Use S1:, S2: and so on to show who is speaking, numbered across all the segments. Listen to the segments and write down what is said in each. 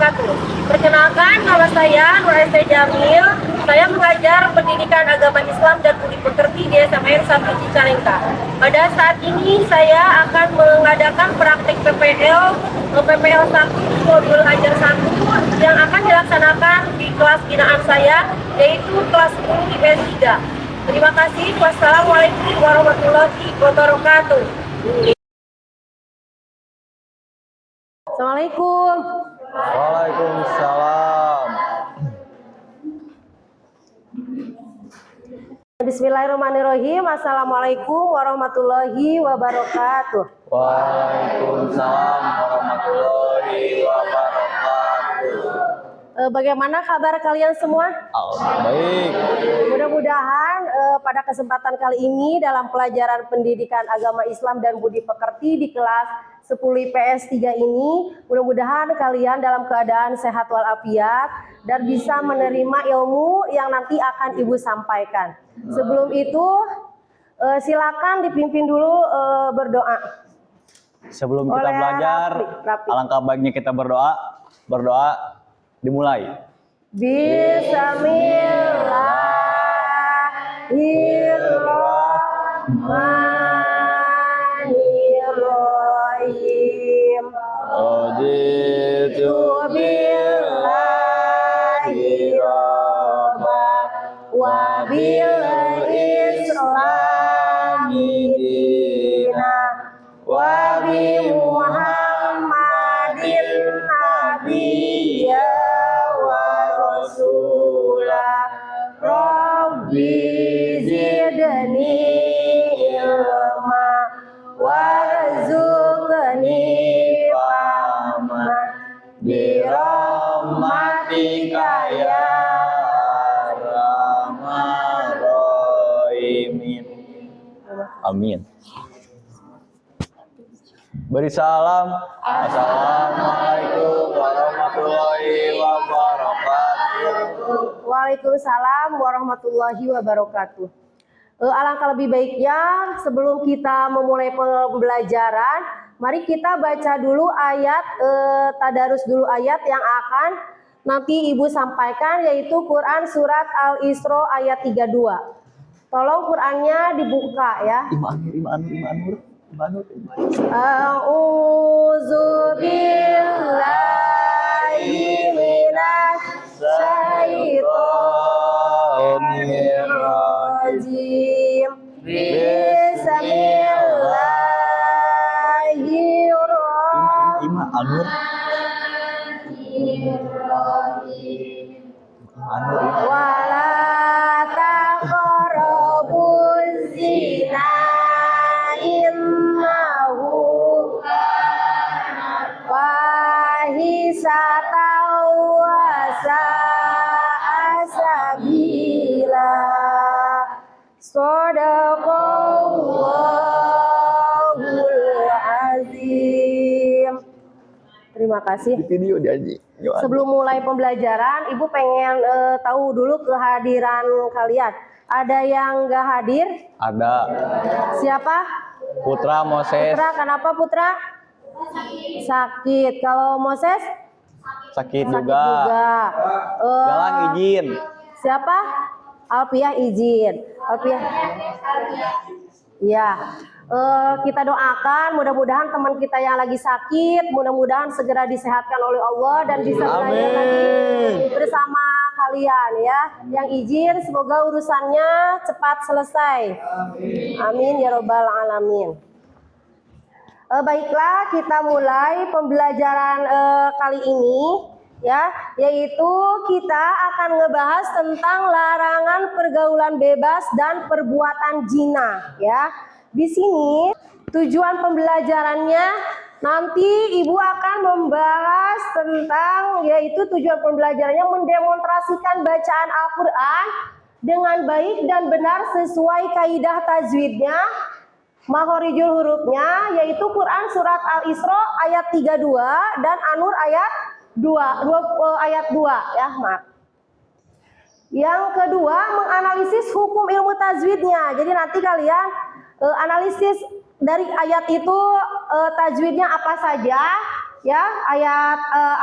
S1: wabarakatuh. Perkenalkan, nama saya Nur Ese Jamil. Saya mengajar pendidikan agama Islam dan budi pekerti di SMN 1 Cicalengka. Pada saat ini saya akan mengadakan praktik PPL 1 modul ajar 1 yang akan dilaksanakan di kelas binaan saya, yaitu kelas 10 IPS 3. Terima kasih. Wassalamualaikum warahmatullahi wabarakatuh. Assalamualaikum.
S2: Waalaikumsalam.
S1: Bismillahirrahmanirrahim. Assalamualaikum warahmatullahi wabarakatuh.
S2: Waalaikumsalam warahmatullahi wabarakatuh.
S1: Bagaimana kabar kalian semua?
S2: Baik.
S1: Mudah-mudahan pada kesempatan kali ini dalam pelajaran pendidikan agama Islam dan budi pekerti di kelas 10 IPS 3 ini, mudah-mudahan kalian dalam keadaan sehat walafiat dan bisa menerima ilmu yang nanti akan Ibu sampaikan. Sebelum itu, silakan dipimpin dulu berdoa.
S2: Sebelum kita belajar, alangkah baiknya kita berdoa. Berdoa dimulai.
S1: Bismillahirrahmanirrahim.
S2: Raditu billahi rabba
S1: wa bil islami dina wa bi Muhammadin nabiyya wa rasula rabbi zidni ilma warzuqni fahma birahmatika ya
S2: arhamar rahimin. Amin. Beri salam. Assalamualaikum warahmatullahi wabarakatuh.
S1: Waalaikumsalam warahmatullahi wabarakatuh. Alangkah lebih baiknya sebelum kita memulai pembelajaran, mari kita baca dulu ayat, tadarus dulu ayat yang akan nanti Ibu sampaikan, yaitu Quran Surat Al-Isra ayat 32. Tolong Qurannya dibuka ya.
S2: Imanur.
S1: A'udzu billahi minasy syaithanir rajim. Bismillahirrahmanirrahim. Wala taqrabuz zina innahu fahisatan wa sa'a sabila. Shadaqallahul azim. Terima kasih.
S2: Video janji.
S1: Sebelum mulai pembelajaran, Ibu pengen tahu dulu kehadiran kalian. Ada yang nggak hadir?
S2: Ada.
S1: Siapa?
S2: Putra Moses.
S1: Putra, kenapa Putra? Sakit. Kalau Moses?
S2: Sakit
S1: Sakit
S2: juga. Galang izin.
S1: Siapa? Alfiah izin. Alfiah. Ya. Kita doakan mudah-mudahan teman kita yang lagi sakit mudah-mudahan segera disehatkan oleh Allah dan bisa belajar lagi bersama kalian ya. Yang izin semoga urusannya cepat selesai. Amin ya robbal alamin. Baiklah, kita mulai pembelajaran kali ini ya, yaitu kita akan ngebahas tentang larangan pergaulan bebas dan perbuatan zina ya. Di sini tujuan pembelajarannya nanti Ibu akan membahas tentang, yaitu tujuan pembelajarannya mendemonstrasikan bacaan Al-Quran dengan baik dan benar sesuai kaidah tajwidnya, makhorijul hurufnya, yaitu Quran Surat Al-Isra ayat 32 dan An-Nur ayat 2 ya, maaf. Yang kedua, menganalisis hukum ilmu tajwidnya. Jadi nanti kalian analisis dari ayat itu tajwidnya apa saja, ya ayat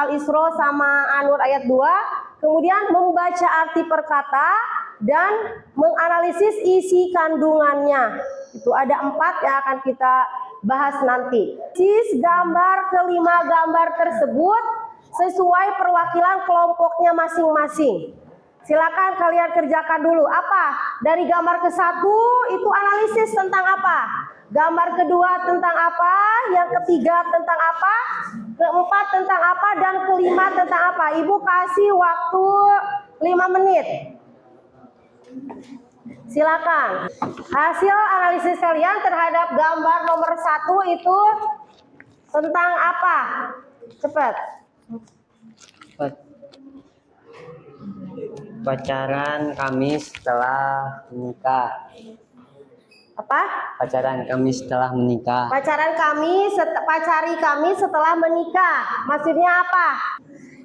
S1: Al-Isra sama An-Nur ayat 2, kemudian membaca arti perkata dan menganalisis isi kandungannya. Itu ada 4 yang akan kita bahas nanti. Sis gambar kelima gambar tersebut sesuai perwakilan kelompoknya masing-masing. Silakan kalian kerjakan dulu. Apa? Dari gambar ke-1 itu analisis tentang apa? Gambar kedua tentang apa? Yang ketiga tentang apa? Keempat tentang apa? Dan kelima tentang apa? Ibu kasih waktu 5 menit. Silakan. Hasil analisis kalian terhadap gambar nomor 1 itu tentang apa? Cepat.
S3: Pacaran kami setelah menikah.
S1: Apa?
S3: Pacaran kami setelah menikah.
S1: Pacari kami setelah menikah. Maksudnya apa?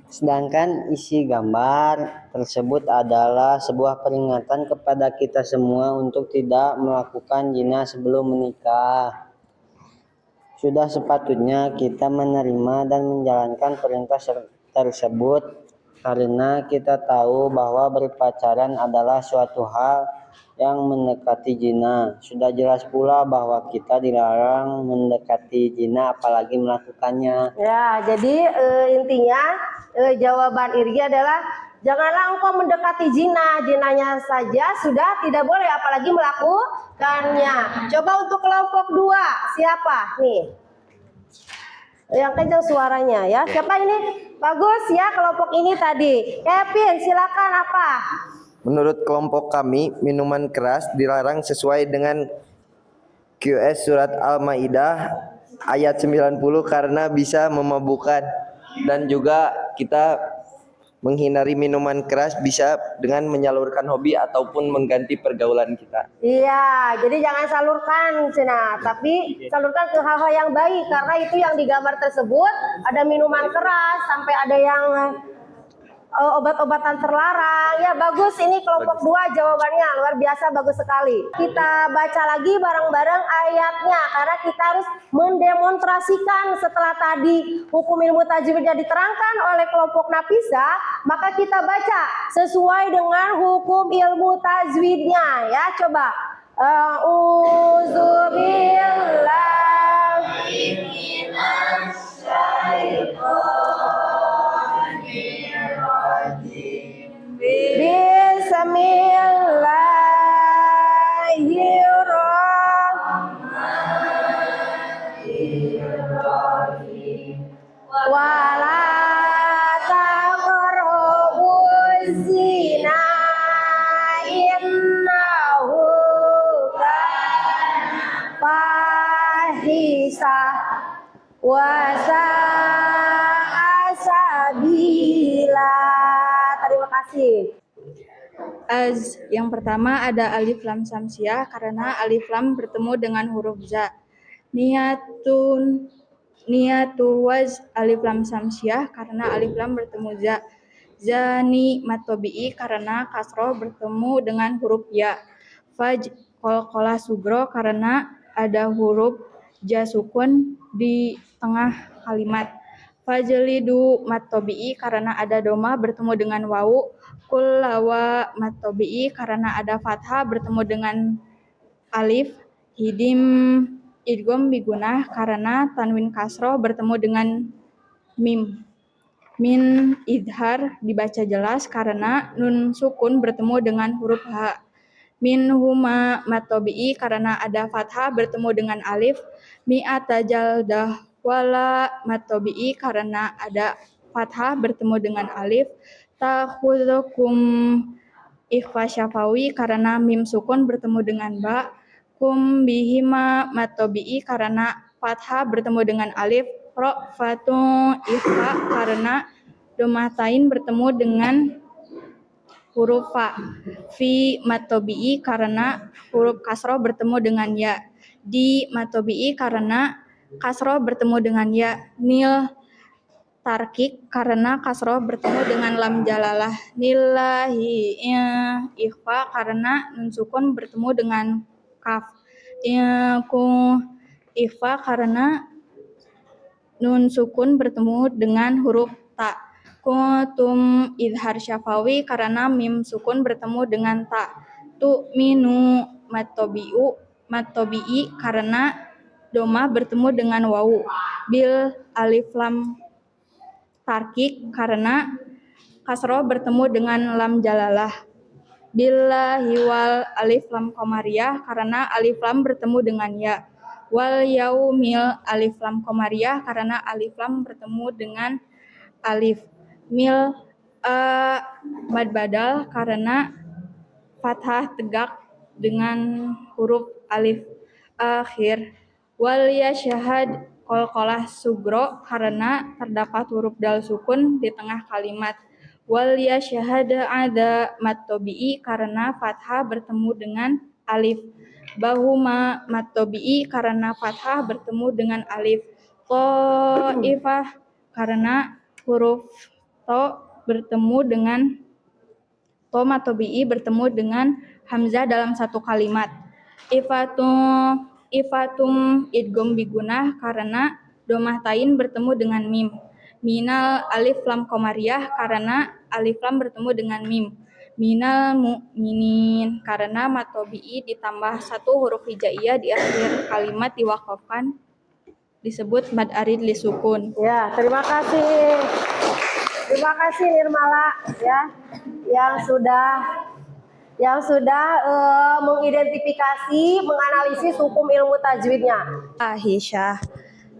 S3: Sedangkan isi gambar tersebut adalah sebuah peringatan kepada kita semua untuk tidak melakukan zina sebelum menikah. Sudah sepatutnya kita menerima dan menjalankan perintah tersebut karena kita tahu bahwa berpacaran adalah suatu hal yang mendekati zina. Sudah jelas pula bahwa kita dilarang mendekati zina apalagi melakukannya.
S1: Ya, jadi intinya jawaban Irgi adalah janganlah engkau mendekati zina. Zinanya saja sudah tidak boleh apalagi melakukannya. Coba untuk kelompok 2, siapa? Nih. Yang kencang suaranya ya. Siapa ini? Bagus ya kelompok ini tadi. Kevin, silakan apa?
S4: Menurut kelompok kami, minuman keras dilarang sesuai dengan QS Surat Al-Maidah ayat 90 karena bisa memabukkan, dan juga kita menghindari minuman keras bisa dengan menyalurkan hobi ataupun mengganti pergaulan kita.
S1: Iya, jadi jangan salurkan Cina, tapi salurkan ke hal-hal yang baik karena itu yang digambar tersebut ada minuman keras sampai ada yang obat-obatan terlarang. Ya bagus, ini kelompok 2 jawabannya luar biasa, bagus sekali. Kita baca lagi bareng-bareng ayatnya karena kita harus mendemonstrasikan setelah tadi hukum ilmu tajwidnya diterangkan oleh kelompok Nafisa, maka kita baca sesuai dengan hukum ilmu tajwidnya ya. Coba Auzubillahi Bismillahirrahmanirrahim. Wala taqrabuz zina innahu kana fahisah wa sa'a sabila. Terima kasih.
S5: Yang pertama ada alif lam samsiah karena alif lam bertemu dengan huruf za. Niyatu waz alif lam samsiah karena alif lam bertemu za. Zani matobi'i karena kasroh bertemu dengan huruf ya. Faj qalqalah sugro karena ada huruf ja sukun di tengah kalimat. Fajlidu matobi'i karena ada doma bertemu dengan wawu. Kullawa matobi'i karena ada fathah bertemu dengan alif. Hidim idgham bigunah karena tanwin kasroh bertemu dengan mim. Min idhar dibaca jelas karena nun sukun bertemu dengan huruf ha. Min huma matobi'i karena ada fathah bertemu dengan alif. Mi'ata jaldah wala matobi'i karena ada fathah bertemu dengan alif. Takhudukum ikhfa syafawi karena mim sukun bertemu dengan ba. Kum bihima matobi'i karena fathah bertemu dengan alif. Ra'fatu ikhfa karena domatain bertemu dengan huruf fa. Fi matobi'i karena huruf kasroh bertemu dengan ya. Di matobi'i karena kasroh bertemu dengan ya. Nil tarkik karena kasroh bertemu dengan lam jalalah. Nillahi ikhfa karena nun sukun bertemu dengan kaf. Ku ikhfa karena nun sukun bertemu dengan huruf ta. Kuntum idhar syafawi karena mim sukun bertemu dengan ta. Tu'minu matobi'i karena domah bertemu dengan wawu. Bil alif lam tarkik karena kasroh bertemu dengan lam jalalah. Billahi wal alif lam qamariyah karena alif lam bertemu dengan ya. Wal yaumil alif lam qamariyah karena alif lam bertemu dengan alif. Mil mad badal karena fathah tegak dengan huruf alif akhir. Wal yashhad qalqalah sugro karena terdapat huruf dal sukun di tengah kalimat. Wal yashhad ada matobi'i karena fathah bertemu dengan alif. Bahuma matobi'i karena fathah bertemu dengan alif. Ta'ifah karena huruf to bertemu dengan to matobi'i bertemu dengan hamzah dalam satu kalimat. Ifatum idgham bigunah karena domah tain bertemu dengan mim. Minal alif lam qamariyah karena alif lam bertemu dengan mim. Minal mu'minin karena matobi'i ditambah satu huruf hijaiyah di akhir kalimat diwakafkan disebut mad arid li sukun.
S1: Ya, terima kasih. Terima kasih Nirmala ya yang sudah mengidentifikasi, menganalisis hukum ilmu tajwidnya.
S5: Ahisyah,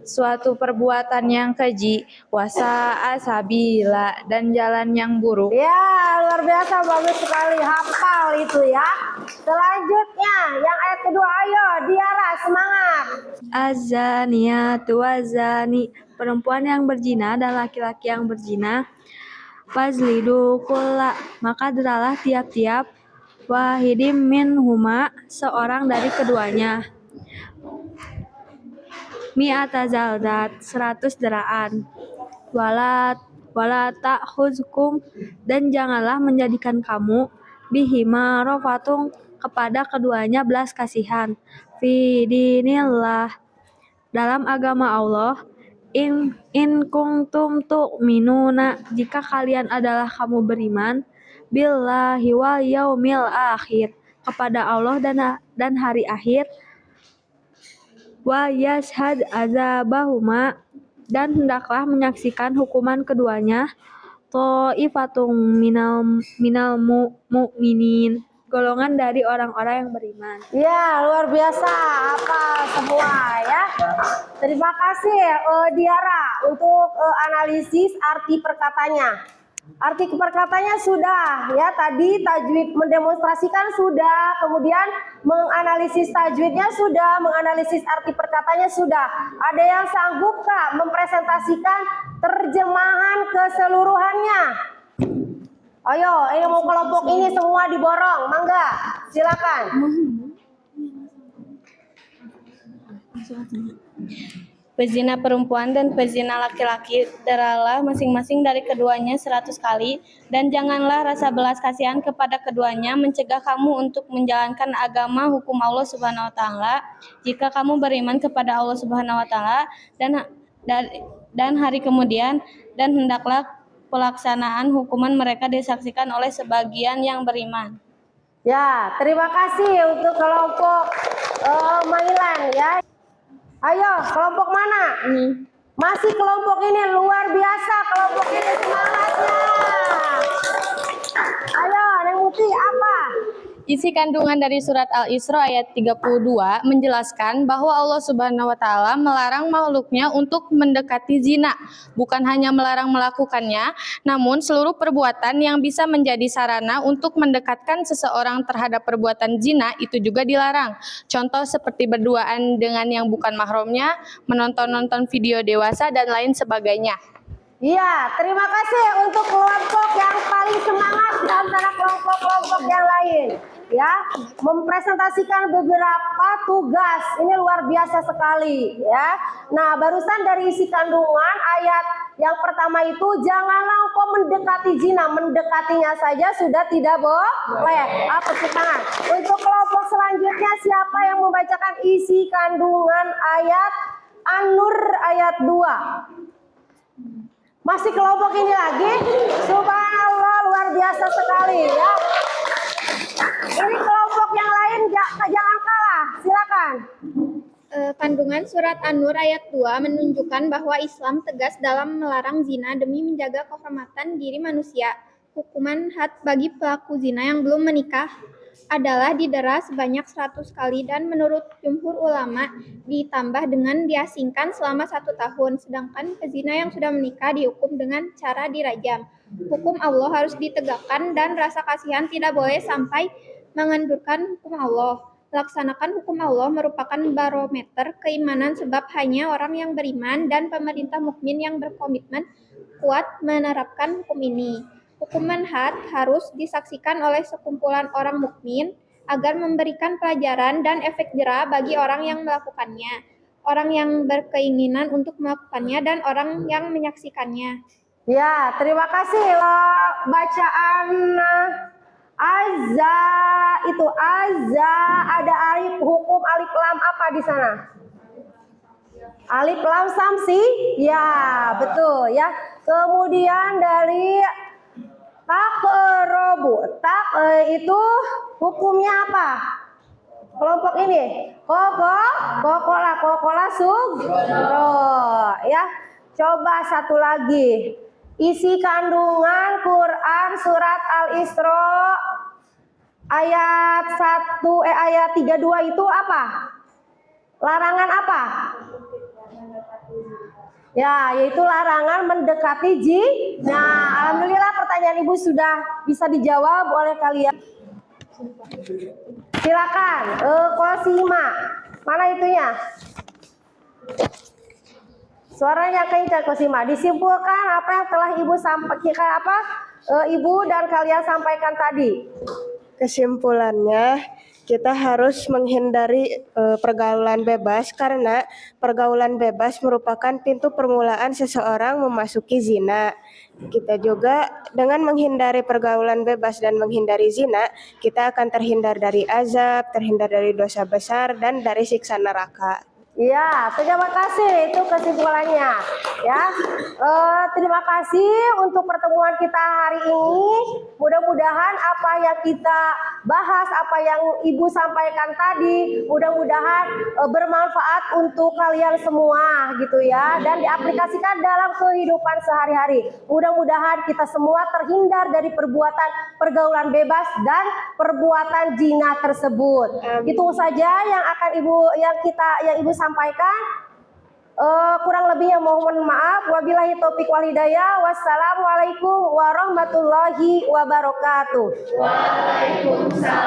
S5: suatu perbuatan yang keji, wasa'a sabila dan jalan yang buruk.
S1: Ya, luar biasa, bagus sekali, hafal itu ya. Selanjutnya, yang ayat kedua, ayo Diara, semangat.
S6: Az-zaniyatu waz-zani, perempuan yang berzina dan laki-laki yang berzina. Fazlidu kulla, maka deralah tiap-tiap wahidim minhuma, seorang dari keduanya. Mi'ata zaldat, 100 deraan. Wala ta'khuzkum, dan janganlah menjadikan kamu bihima rofatung, kepada keduanya belas kasihan. Fi dinillah, dalam agama Allah. In kuntum tu'minuna, jika kalian adalah kamu beriman, billahi wal yaumil akhir, kepada Allah dan hari akhir. Wa yashhad azabahuma, dan hendaklah menyaksikan hukuman keduanya. Ta'ifatung minal mu'minin, golongan dari orang-orang yang beriman.
S1: Ya, luar biasa, hafal semua ya. Terima kasih Diara untuk analisis arti perkatanya. Arti perkatanya sudah ya, tadi tajwid mendemonstrasikan sudah, kemudian menganalisis tajwidnya sudah, menganalisis arti perkatanya sudah. Ada yang sanggup Kak mempresentasikan terjemahan keseluruhannya? Ayo, ini mau kelompok ini semua diborong, mangga, silakan.
S7: Pezina perempuan dan pezina laki-laki deralah masing-masing dari keduanya 100 kali, dan janganlah rasa belas kasihan kepada keduanya mencegah kamu untuk menjalankan agama hukum Allah Subhanahu wa taala jika kamu beriman kepada Allah Subhanahu wa taala dan hari kemudian, dan hendaklah pelaksanaan hukuman mereka disaksikan oleh sebagian yang beriman.
S1: Ya, terima kasih untuk kelompok Mailan ya. Ayo, kelompok mana? Masih kelompok ini, luar biasa kelompok ini, semangatnya. Ayo, Neng Muti, apa?
S7: Isi kandungan dari surat Al-Isra ayat 32 menjelaskan bahwa Allah Subhanahu wa taala melarang makhluknya untuk mendekati zina, bukan hanya melarang melakukannya, namun seluruh perbuatan yang bisa menjadi sarana untuk mendekatkan seseorang terhadap perbuatan zina itu juga dilarang. Contoh seperti berduaan dengan yang bukan mahramnya, menonton-nonton video dewasa dan lain sebagainya.
S1: Iya, terima kasih untuk kelompok yang paling semangat di antara kelompok-kelompok yang lain. Ya, mempresentasikan beberapa tugas. Ini luar biasa sekali ya. Nah, barusan dari isi kandungan ayat yang pertama itu, janganlah engkau mendekati zina. Mendekatinya saja sudah tidak boleh. Tepuk tangan. Untuk kelompok selanjutnya, siapa yang membacakan isi kandungan ayat An-Nur ayat 2. Masih kelompok ini lagi? Subhanallah, luar biasa sekali ya. Ini kelompok yang lain jangan kalah, silakan.
S8: Kandungan surat An-Nur ayat 2 menunjukkan bahwa Islam tegas dalam melarang zina demi menjaga kehormatan diri manusia. Hukuman had bagi pelaku zina yang belum menikah adalah didera sebanyak 100 kali dan menurut jumhur ulama ditambah dengan diasingkan selama 1 tahun. Sedangkan pezina yang sudah menikah dihukum dengan cara dirajam. Hukum Allah harus ditegakkan dan rasa kasihan tidak boleh sampai mengendurkan hukum Allah. Laksanakan hukum Allah merupakan barometer keimanan sebab hanya orang yang beriman dan pemerintah mukmin yang berkomitmen kuat menerapkan hukum ini. Hukuman had harus disaksikan oleh sekumpulan orang mukmin agar memberikan pelajaran dan efek jera bagi orang yang melakukannya, orang yang berkeinginan untuk melakukannya, dan orang yang menyaksikannya.
S1: Ya, terima kasih bacaan azza itu azza ada alif hukum alif lam apa di sana? Alif lam samsi? Ya, betul ya. Kemudian dari taqrabu. Itu hukumnya apa? Kelompok ini. Kokola sugro ya. Coba satu lagi. Isi kandungan Quran surat Al-Isra ayat 32 itu apa? Larangan apa? Ya, yaitu larangan mendekati zina. Alhamdulillah pertanyaan Ibu sudah bisa dijawab oleh kalian. Silakan, Kosima. Mana itunya? Suaranya kencang Kosima. Disimpulkan apa yang telah Ibu sampaikan Ibu dan kalian sampaikan tadi.
S9: Kesimpulannya, kita harus menghindari pergaulan bebas karena pergaulan bebas merupakan pintu permulaan seseorang memasuki zina. Kita juga dengan menghindari pergaulan bebas dan menghindari zina, kita akan terhindar dari azab, terhindar dari dosa besar, dan dari siksa neraka.
S1: Ya, terima kasih itu kesimpulannya. Ya, terima kasih untuk pertemuan kita hari ini. Mudah-mudahan apa yang kita bahas, apa yang Ibu sampaikan tadi, mudah-mudahan bermanfaat untuk kalian semua gitu ya, dan diaplikasikan dalam kehidupan sehari-hari. Mudah-mudahan kita semua terhindar dari perbuatan pergaulan bebas dan perbuatan zina tersebut. Itu saja yang akan Ibu sampaikan. Kurang lebihnya mohon maaf. Wabillahi taufiq wal hidayah. Wassalamualaikum warahmatullahi wabarakatuh. Waalaikumsalam.